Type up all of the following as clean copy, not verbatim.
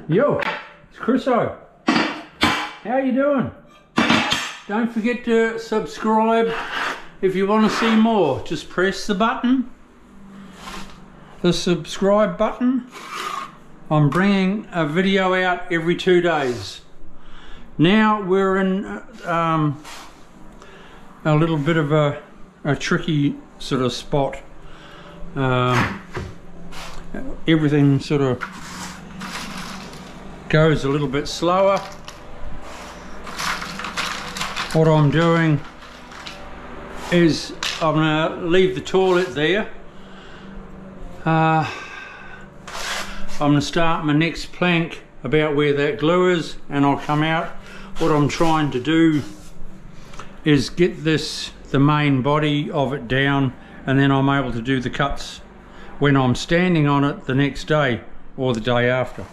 Yo, it's Chriso. How you doing? Don't forget to subscribe if you want to see more. Just press the button, the subscribe button. I'm bringing a video out every 2 days. Now we're in a little bit of a tricky sort of spot. Everything sort of goes a little bit slower. What I'm doing is I'm going to leave the toilet there. I'm going to start my next plank about where that glue is, and I'll come out. What I'm trying to do is get the main body of it down, and then I'm able to do the cuts when I'm standing on it the next day or the day after.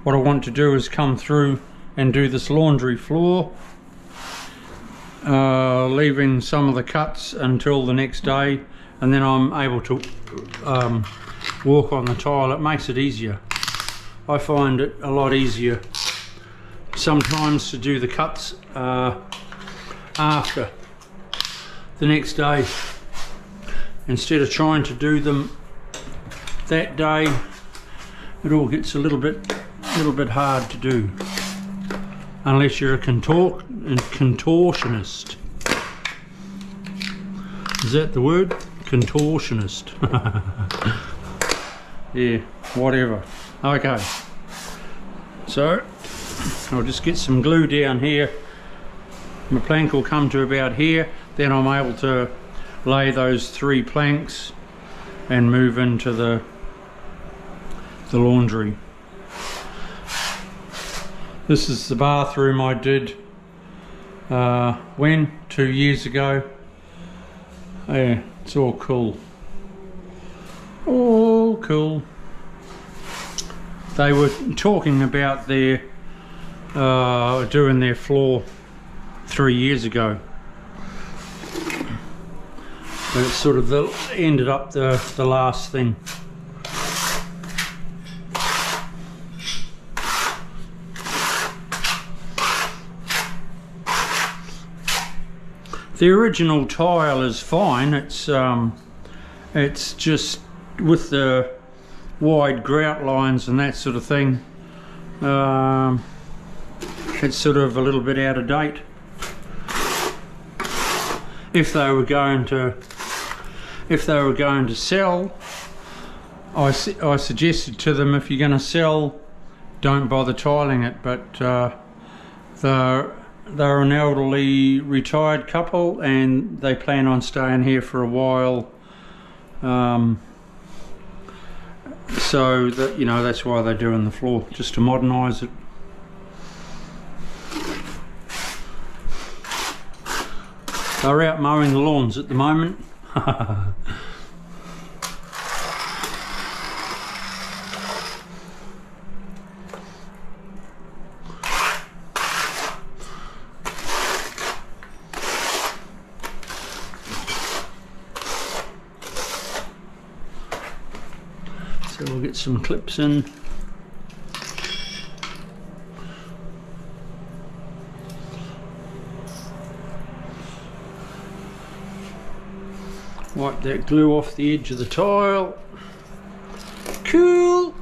What I want to do is come through and do this laundry floor, leaving some of the cuts until the next day, and then I'm able to walk on the tile. It makes it easier. I find it a lot easier sometimes to do the cuts after the next day, instead of trying to do them that day. It all gets a little bit hard to do unless you're a contortionist. Is that the word? Contortionist. Yeah, whatever. Okay, so I'll just get some glue down here. My plank will come to about here, then I'm able to lay those 3 planks and move into the laundry. This is the bathroom I did 2 years ago. Yeah, it's all cool. All cool. They were talking about their doing their floor 3 years ago, but it sort of ended up the last thing. The original tile is fine. It's just with the wide grout lines and that sort of thing, it's sort of a little bit out of date. If they were going to sell, I suggested to them, if you're going to sell, don't bother tiling it. But they're an elderly retired couple, and they plan on staying here for a while. So that, you know, that's why they're doing the floor, just to modernise it. They're out mowing the lawns at the moment. So we'll get some clips in. Wipe that glue off the edge of the tile. Cool.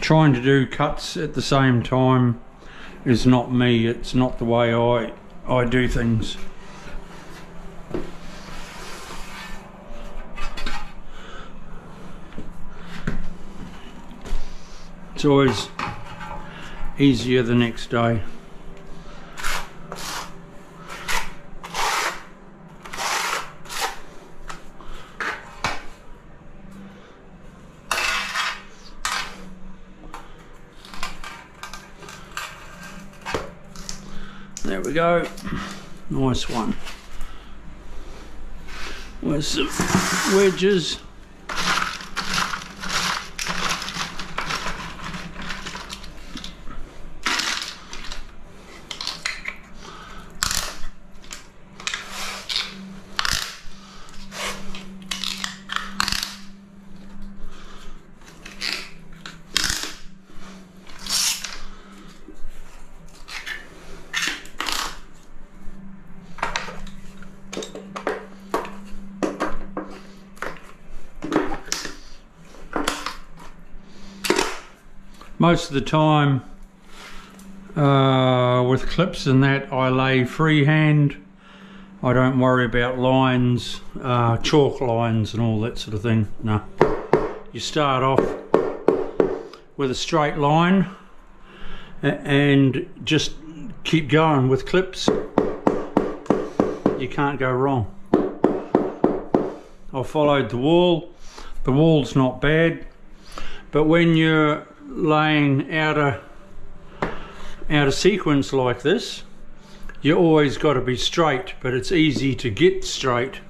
Trying to do cuts at the same time is not me. It's not the way I do things. It's always easier the next day. There we go. Nice one. with some wedges. Most of the time with clips and that, I lay freehand. I don't worry about lines, chalk lines and all that sort of thing. No, you start off with a straight line and just keep going with clips. You can't go wrong. I followed the wall. The wall's not bad, but when you're laying out a sequence like this, you always got to be straight, but it's easy to get straight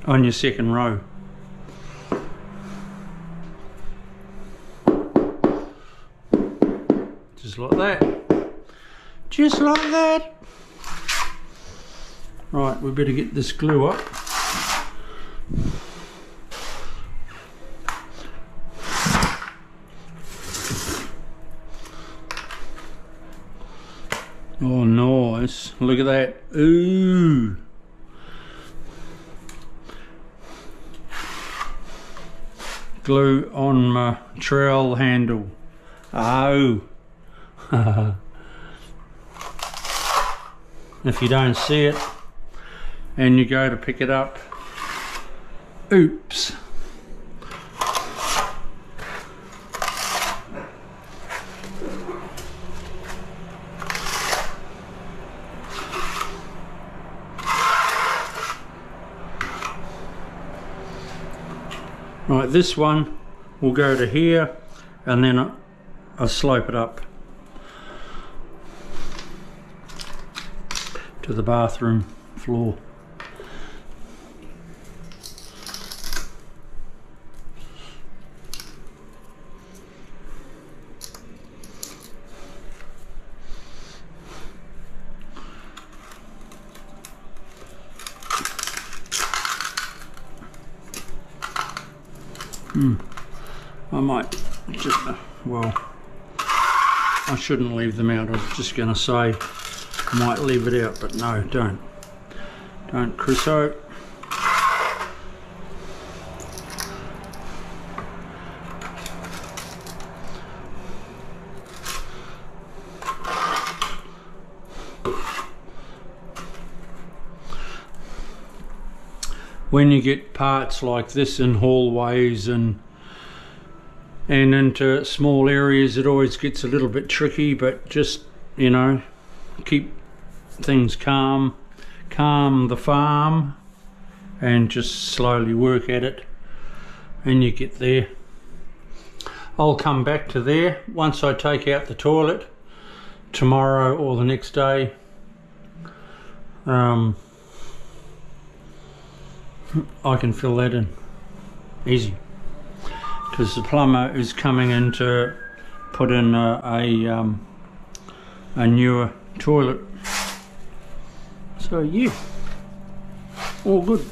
on your second row. Just like that. Just like that. Right, we better get this glue up. Oh, nice. Look at that. Ooh. Glue on my trowel handle. Oh. If you don't see it and you go to pick it up, oops. Right, this one will go to here, and then I'll slope it up to the bathroom floor. I might just, well, I shouldn't leave them out. I was just going to say I might leave it out, but no, don't. Don't, Chriso. When you get parts like this in hallways and into small areas, it always gets a little bit tricky, but just, you know, keep things calm, calm the farm, and just slowly work at it and you get there. I'll come back to there once I take out the toilet tomorrow or the next day. I can fill that in easy, because the plumber is coming in to put in a newer toilet. So yeah, all good.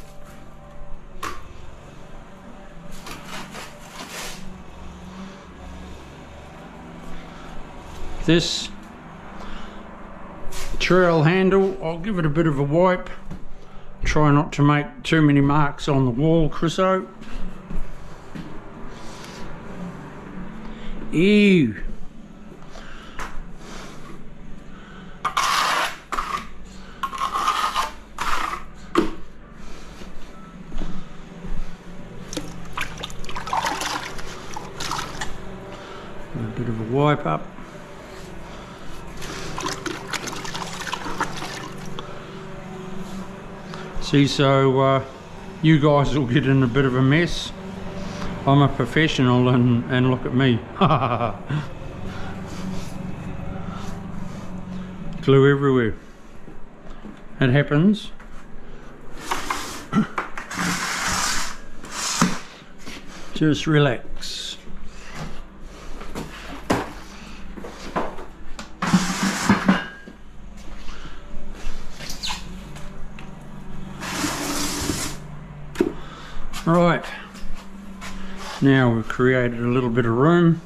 This trowel handle, I'll give it a bit of a wipe. Try not to make too many marks on the wall, Chriso. Ew. A bit of a wipe up. See, so you guys will get in a bit of a mess. I'm a professional, and look at me. Glue everywhere. It happens. Just relax. Right, now we've created a little bit of room.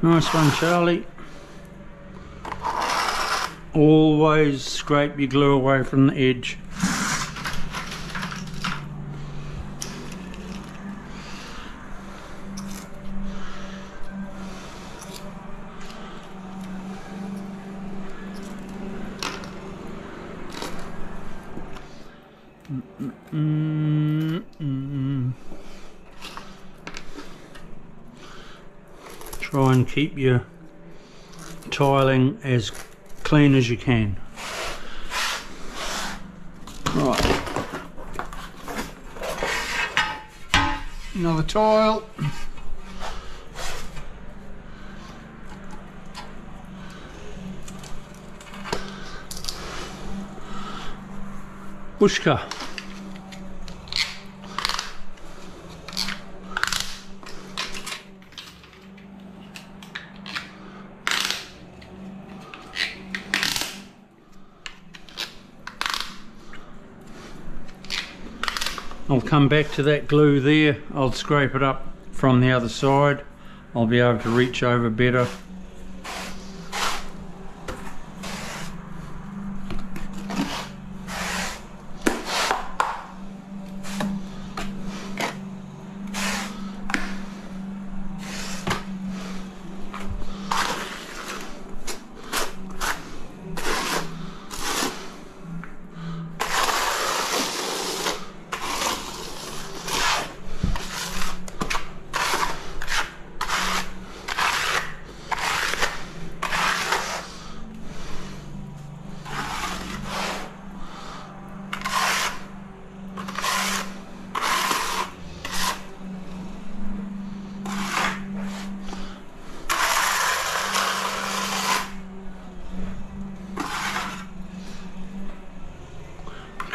Nice one, Charlie. Always scrape your glue away from the edge. Try and keep your tiling as clean as you can. Right. Another tile. Bushka. I'll come back to that glue there. I'll scrape it up from the other side. I'll be able to reach over better.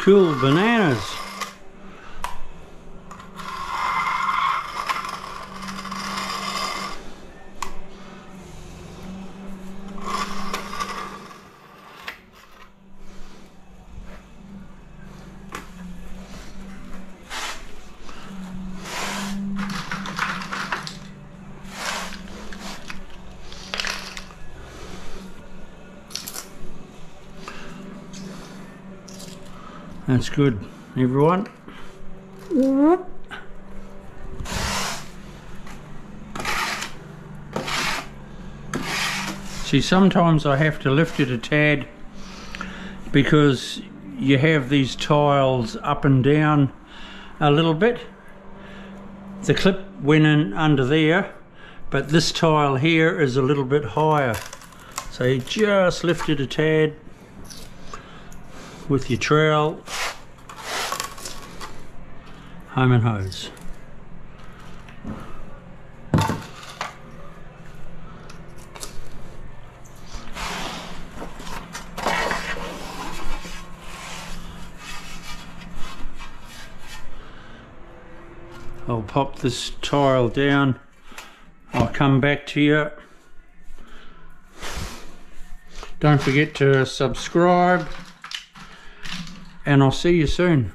Cool bananas. That's good, everyone. See, sometimes I have to lift it a tad because you have these tiles up and down a little bit. The clip went in under there, but this tile here is a little bit higher. So you just lift it a tad with your trowel, home and hose. I'll pop this tile down. I'll come back to you. Don't forget to subscribe, and I'll see you soon.